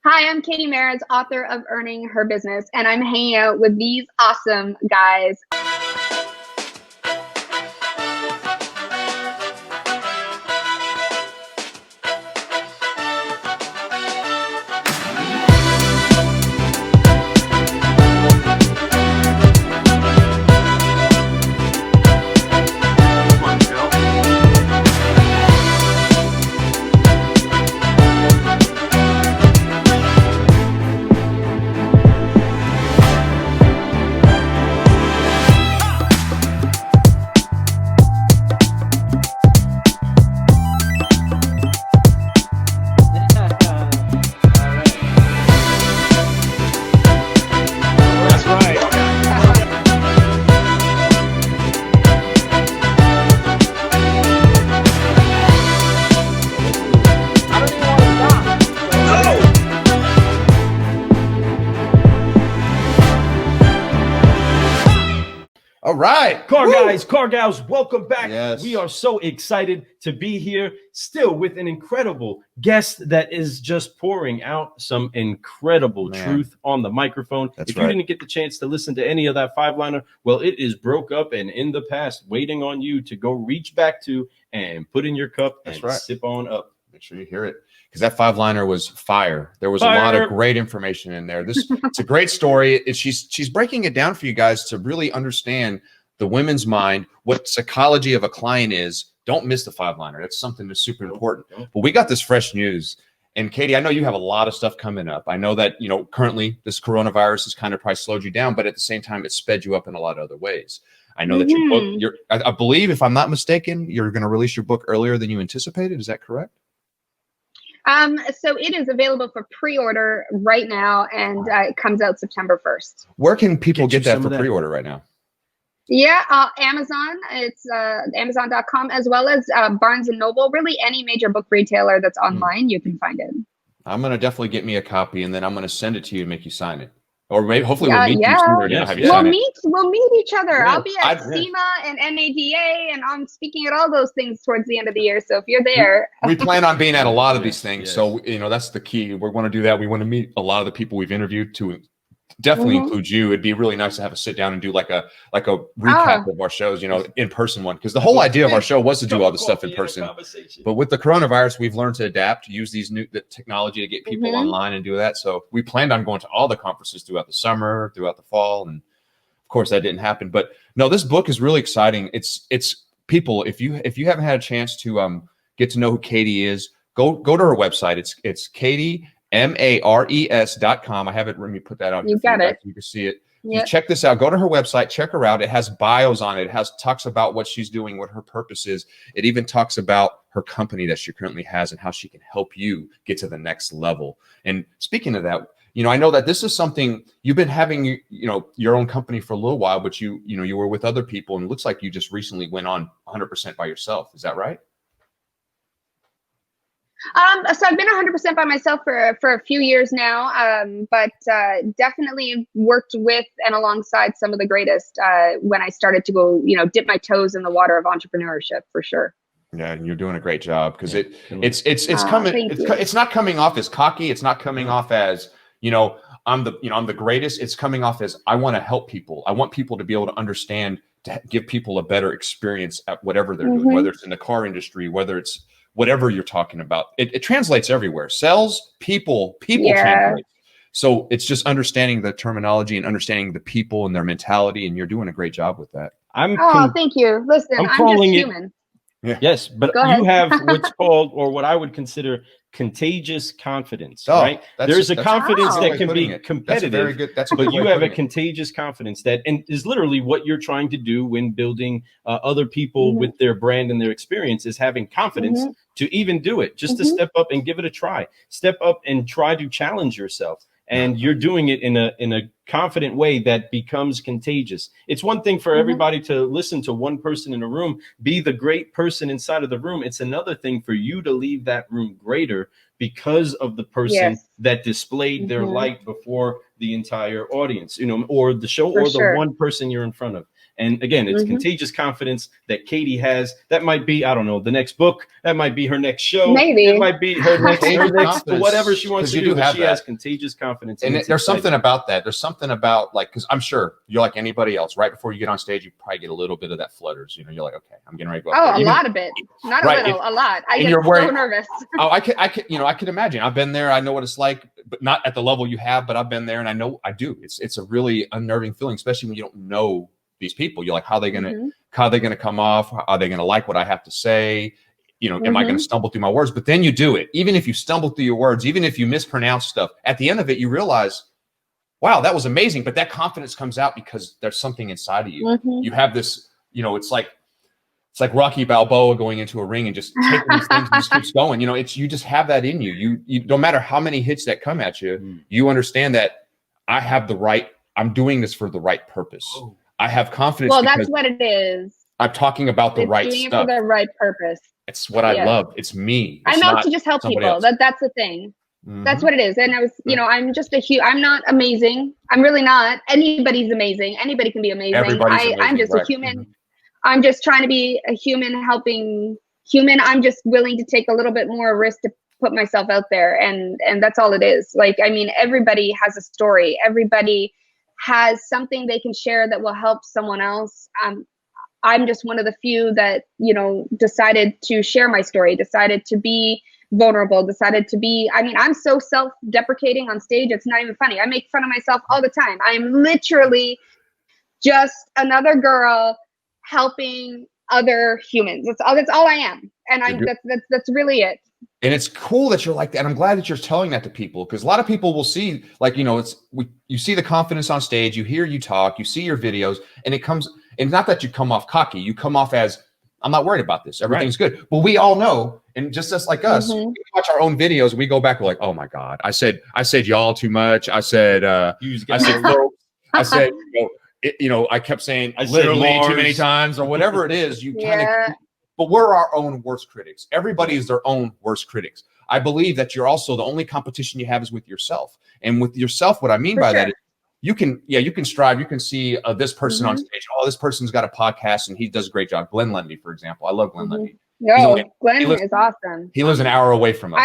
Hi, I'm Katie Maris, author of Earning Her Business, and I'm hanging out with these awesome guys. All right, car guys, car gals, welcome back. Yes. We are so excited to be here still with an incredible guest that is just pouring out some incredible truth on the microphone. If you didn't get the chance to listen to any of that five-liner, well, it is broke up and in the past waiting on you to go reach back to and put in your cup and sip on up. Make sure you hear it, because that five-liner was fire. There was a lot of great information in there. It's a great story. She's breaking it down for you guys to really understand the women's mind, what psychology of a client is. Don't miss the five-liner. That's something that's super important. But we got this fresh news. And Katie, I know you have a lot of stuff coming up. I know that, currently this coronavirus has kind of probably slowed you down, but at the same time, it's sped you up in a lot of other ways. I know that your book, I believe, if I'm not mistaken, you're going to release your book earlier than you anticipated. Is that correct? So it is available for pre-order right now, and it comes out September 1st. Where can people get that for pre-order right now? Yeah, Amazon. It's Amazon.com, as well as Barnes & Noble. Really, any major book retailer that's online, you can find it. I'm going to definitely get me a copy, and then I'm going to send it to you and make you sign it. Or maybe, hopefully, we'll meet you sooner and have you sign it. We'll meet each other. Yeah. I'll be at SEMA and NADA, and I'm speaking at all those things towards the end of the year. So if you're there, we plan on being at a lot of these things. So that's the key. We want to do that. We want to meet a lot of the people we've interviewed to definitely include you. It'd be really nice to have a sit down and do like a recap of our shows, in person one, because the whole idea of our show was to do all this stuff in person. But with the coronavirus, we've learned to adapt, use the technology to get people online and do that. So we planned on going to all the conferences throughout the summer, throughout the fall, and of course that didn't happen. But no, this book is really exciting. It's people. If you haven't had a chance to get to know who Katie is, go to her website. It's Katie Mares.com. I have it. Let me put that on. You got it. You can see it. You check this out. Go to her website. Check her out. It has bios on it. It talks about what she's doing, what her purpose is. It even talks about her company that she currently has and how she can help you get to the next level. And speaking of that, I know that this is something you've been having, your own company for a little while, but you were with other people, and it looks like you just recently went on 100% by yourself. Is that right? So I've been 100% by myself for a few years now, but definitely worked with and alongside some of the greatest when I started to go, dip my toes in the water of entrepreneurship, for sure. Yeah, and you're doing a great job, because it's coming. It's not coming off as cocky. It's not coming off as I'm the greatest. It's coming off as I want to help people. I want people to be able to understand, to give people a better experience at whatever they're doing, whether it's in the car industry, whether it's whatever you're talking about. It translates everywhere. Sales, people translate. So it's just understanding the terminology and understanding the people and their mentality, and you're doing a great job with that. Thank you. Listen, I'm just human. Yes, but you have what's called, or what I would consider, contagious confidence, right? There's a confidence that can be competitive, but you have a contagious confidence that is literally what you're trying to do when building other people with their brand and their experience, is having confidence to even do it, just to step up and give it a try. Step up and try to challenge yourself. And you're doing it in a confident way that becomes contagious. It's one thing for everybody to listen to one person in a room, be the great person inside of the room. It's another thing for you to leave that room greater because of the person that displayed their light before the entire audience, or the show, or the one person you're in front of. And again, it's contagious confidence that Katie has. That might be, I don't know, the next book. That might be her next show. Maybe it might be her next whatever she wants to do. But she has contagious confidence. And there's something about that. There's something about, like, because I'm sure you're like anybody else. Right before you get on stage, you probably get a little bit of that flutters. You know, you're like, okay, I'm getting ready to go. Oh, a lot of it. Not a little, a lot. I get so nervous. Oh, I could imagine. I've been there. I know what it's like, but not at the level you have. But I've been there, and I know I do. It's a really unnerving feeling, especially when you don't know these people. You're like, how are they gonna come off? Are they gonna like what I have to say? You know, am I gonna stumble through my words? But then you do it. Even if you stumble through your words, even if you mispronounce stuff, at the end of it, you realize, wow, that was amazing. But that confidence comes out because there's something inside of you. You have this, you know, it's like Rocky Balboa going into a ring and just taking these things and just keeps going. You know, you just have that in you. You no matter how many hits that come at you, you understand that I'm doing this for the right purpose. I have confidence. Well, that's what it is. I'm talking about the right doing stuff. It for the right purpose. It's what I love. It's me. I'm out to just help people. That's the thing. That's what it is. And I was, you know, I'm just I'm not amazing. I'm really not. Anybody's amazing. Anybody can be amazing. I'm just a human. I'm just trying to be a human, helping human. I'm just willing to take a little bit more risk to put myself out there. And that's all it is. Like, I mean, everybody has a story. Everybody has something they can share that will help someone else. I'm just one of the few that, you know, decided to share my story, decided to be vulnerable, decided to be, I mean, I'm so self-deprecating on stage. It's not even funny. I make fun of myself all the time. I'm literally just another girl helping other humans. That's all I am. And that's really it. And it's cool that you're like that. I'm glad that you're telling that to people, because a lot of people will see, like, you know, you see the confidence on stage, you hear you talk, you see your videos, and and not that you come off cocky, you come off as, I'm not worried about this. Everything's good. But we all know, and just us, we watch our own videos and we go back, we're like, oh my God, I said y'all too much. I said folks. I said, you know, I kept saying literally too many times, or whatever it is. You kind of, but we're our own worst critics. Everybody is their own worst critics. I believe that you're also, the only competition you have is with yourself. And with yourself, what I mean by that is, you can strive. You can see this person on stage. Oh, this person's got a podcast and he does a great job. Glenn Lundy, for example. I love Glenn Lundy. Glenn is awesome. He lives an hour away from us.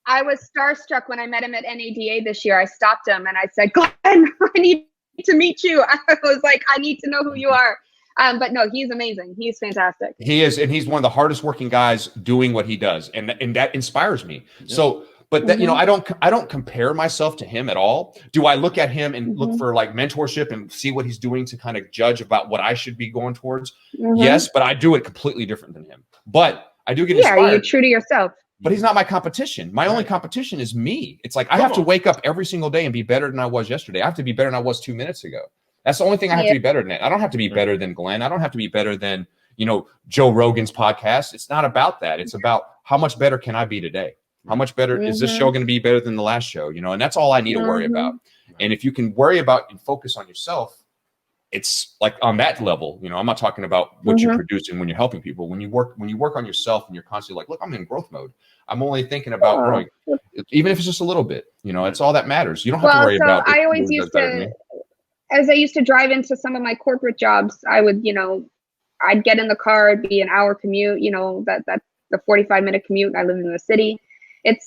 I was starstruck when I met him at NADA this year. I stopped him and I said, Glenn, I need to meet you. I was like, I need to know who you are. But no, he's amazing. He's fantastic. He is. And he's one of the hardest working guys doing what he does. And that inspires me. Yeah. So, but that, you know, I don't compare myself to him at all. Do I look at him and look for like mentorship and see what he's doing to kind of judge about what I should be going towards? Yes, but I do it completely different than him. But I do get inspired. Yeah, you're true to yourself. But he's not my competition. My only competition is me. It's like I have to wake up every single day and be better than I was yesterday. I have to be better than I was 2 minutes ago. That's the only thing I have to be better than. I don't have to be better than Glenn. I don't have to be better than, you know, Joe Rogan's podcast. It's not about that. It's about how much better can I be today? How much better is this show going to be better than the last show? You know, and that's all I need to worry about. And if you can worry about and focus on yourself, it's like on that level. You know, I'm not talking about what you're producing when you're helping people. When you work on yourself and you're constantly like, look, I'm in growth mode. I'm only thinking about growing, even if it's just a little bit. You know, it's all that matters. You don't have to worry about. I always used to, as I used to drive into some of my corporate jobs, I would, you know, I'd get in the car, it'd be an hour commute. You know, that the 45-minute commute. I live in the city.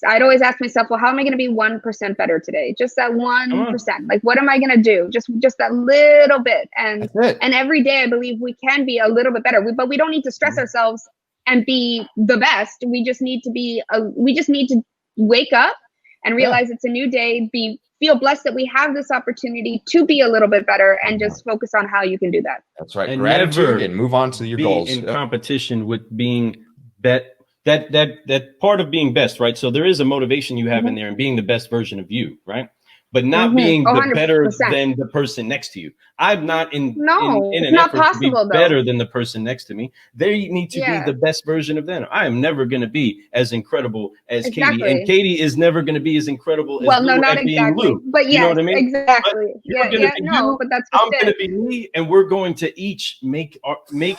I'd always ask myself, well, how am I going to be 1% better today? Just that 1%. Like, what am I going to do? Just that little bit. And every day I believe we can be a little bit better, but we don't need to stress ourselves and be the best. We just need to wake up and realize it's a new day, feel blessed that we have this opportunity to be a little bit better, and just focus on how you can do that. That's right. And gratitude, and move on to your goals. In competition with being that part of being best, right? So there is a motivation you have in there and being the best version of you, right? But not being the better than the person next to you. I'm not in an effort to be better than the person next to me. They need to be the best version of them. I am never going to be as incredible as Katie, and Katie is never going to be as incredible as Lou at being Lou. But you know what I mean? Exactly. But that's I'm going to be me, and we're going to each make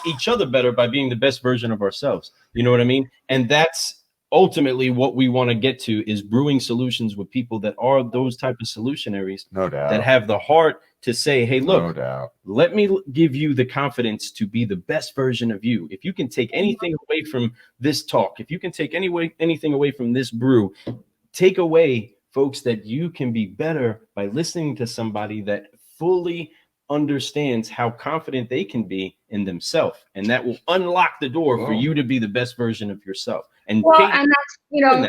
each other better by being the best version of ourselves. You know what I mean? And that's ultimately what we want to get to, is brewing solutions with people that are those type of solutionaries, no doubt, that have the heart to say, hey, look, let me give you the confidence to be the best version of you. If you can take anything away from this talk, if you can take anything away from this brew, take away, folks, that you can be better by listening to somebody that fully understands how confident they can be in themselves. And that will unlock the door for you to be the best version of yourself. And well, and that's, you know,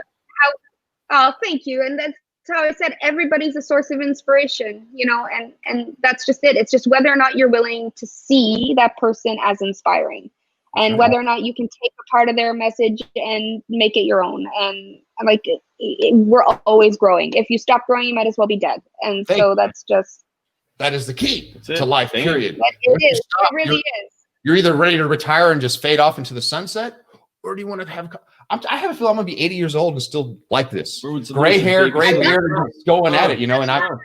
how, thank you. And that's how I said, everybody's a source of inspiration, you know, and that's just it. It's just whether or not you're willing to see that person as inspiring, and whether or not you can take a part of their message and make it your own. And like, we're always growing. If you stop growing, you might as well be dead. And so that's just. That is the key to life, period. It is. It really is. You're either ready to retire and just fade off into the sunset, or do you want to have, I have a feel I'm going to be 80 years old and still like this. Gray hair, gray beard, going at it, you know, and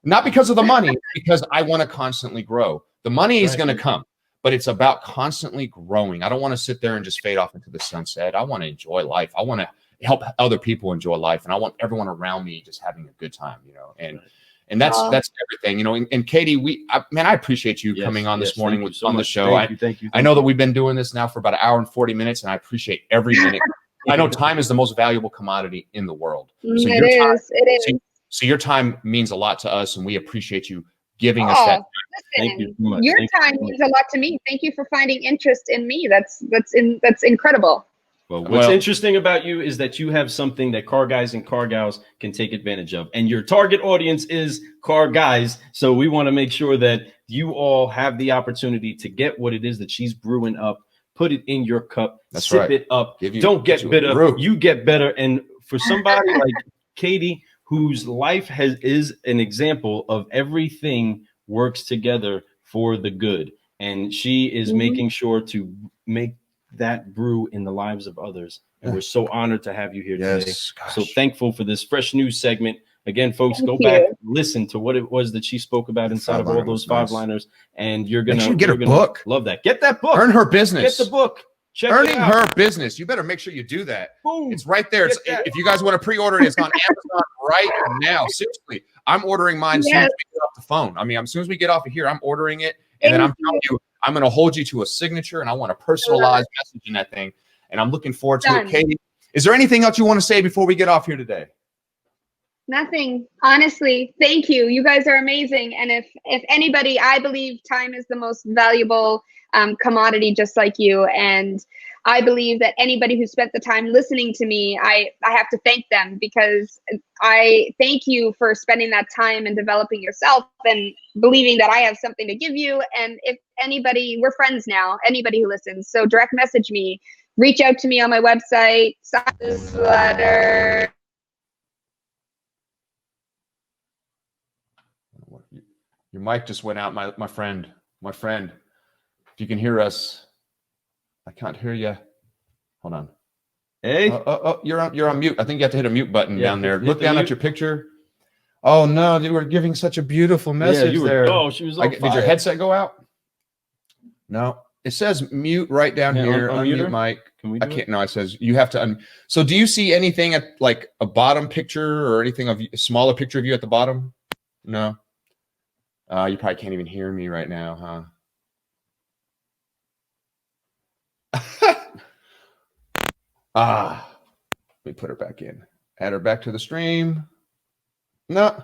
not because of the money, it's because I want to constantly grow. The money is going to come, but it's about constantly growing. I don't want to sit there and just fade off into the sunset. I want to enjoy life. I want to help other people enjoy life. And I want everyone around me just having a good time, you know, and that's everything, you know. And Katie, I appreciate you coming on this morning on the show. Thank you. I know that we've been doing this now for about 1 hour and 40 minutes, and I appreciate every minute. I know time is the most valuable commodity in the world. So it is. So your time means a lot to us, and we appreciate you giving us that. Listen, thank you so much. Your time means a lot to me. Thank you for finding interest in me. That's incredible. Well, what's interesting about you is that you have something that car guys and car gals can take advantage of. And your target audience is car guys. So we want to make sure that you all have the opportunity to get what it is that she's brewing up, put it in your cup, sip it up. Don't get bitter. You get better. And for somebody like Katie, whose life is an example of everything works together for the good. And she is making sure to make that brew in the lives of others. And we're so honored to have you here today. So thankful for this fresh news segment. Again, folks, go back, listen to what it was that she spoke about inside of all those five-liners, and you're gonna get a book. Love that. Get that book. Earn Her Business. Get the book. Earning Her Business. You better make sure you do that. Boom. It's right there. If you guys want to pre-order it, it's on Amazon right now. Seriously, I'm ordering mine as soon as we get off the phone. I mean, as soon as we get off of here, I'm ordering it, and then I'm telling you, I'm going to hold you to a signature, and I want a personalized message in that thing. And I'm looking forward to it. Katie, is there anything else you want to say before we get off here today? Nothing. Honestly, thank you. You guys are amazing. And if anybody, I believe time is the most valuable commodity, just like you. And I believe that anybody who spent the time listening to me, I have to thank them, because I thank you for spending that time and developing yourself and believing that I have something to give you. And if anybody, we're friends now, anybody who listens. So direct message me, reach out to me on my website, sign this letter. Your mic just went out, my friend. If you can hear us, I can't hear you. Hold on. Hey. You're on mute. I think you have to hit a mute button down there. Look down at your picture. Oh no, you were giving such a beautiful message there. Oh, she was on fire. Did your headset go out? No. It says mute right down here. Unmute mic. I can't. No, it says you have to. So do you see anything at like a bottom picture or anything of a smaller picture of you at the bottom? No. You probably can't even hear me right now, huh? Let me put her back in. Add her back to the stream. No.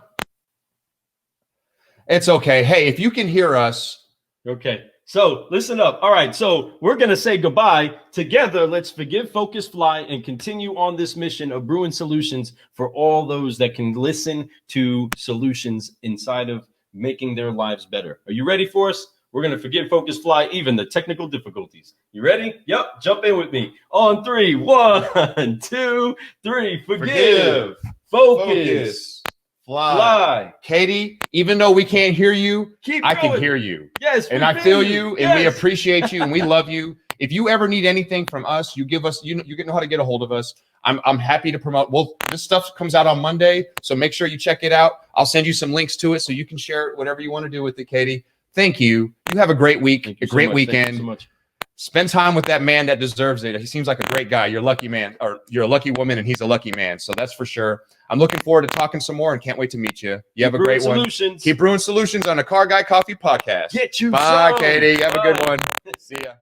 It's okay. Hey, if you can hear us. Okay. So listen up. All right. So we're going to say goodbye together. Let's forgive, focus, fly, and continue on this mission of Brewin Solutions for all those that can listen to solutions inside of making their lives better. Are you ready for us? We're going to forgive, focus, fly, even the technical difficulties. You ready? Yep. Jump in with me. On 3. 1, 2, 3. Forgive, focus, fly. Katie, even though we can't hear you, I can hear you. Yes. And I feel you, and we appreciate you, and we love you. If you ever need anything from us, you give us, you know how to get a hold of us. I'm happy to promote. Well, this stuff comes out on Monday, so make sure you check it out. I'll send you some links to it so you can share whatever you want to do with it, Katie. Thank you. You have a great week, a great weekend. Thank you so much. spend time with that man that deserves it. He seems like a great guy. You're a lucky man, or you're a lucky woman, and he's a lucky man. So that's for sure. I'm looking forward to talking some more and can't wait to meet you. You have a great one. Keep brewing solutions on the Car Guy Coffee Podcast. Get you Bye, some. Katie. Have a good one. See ya.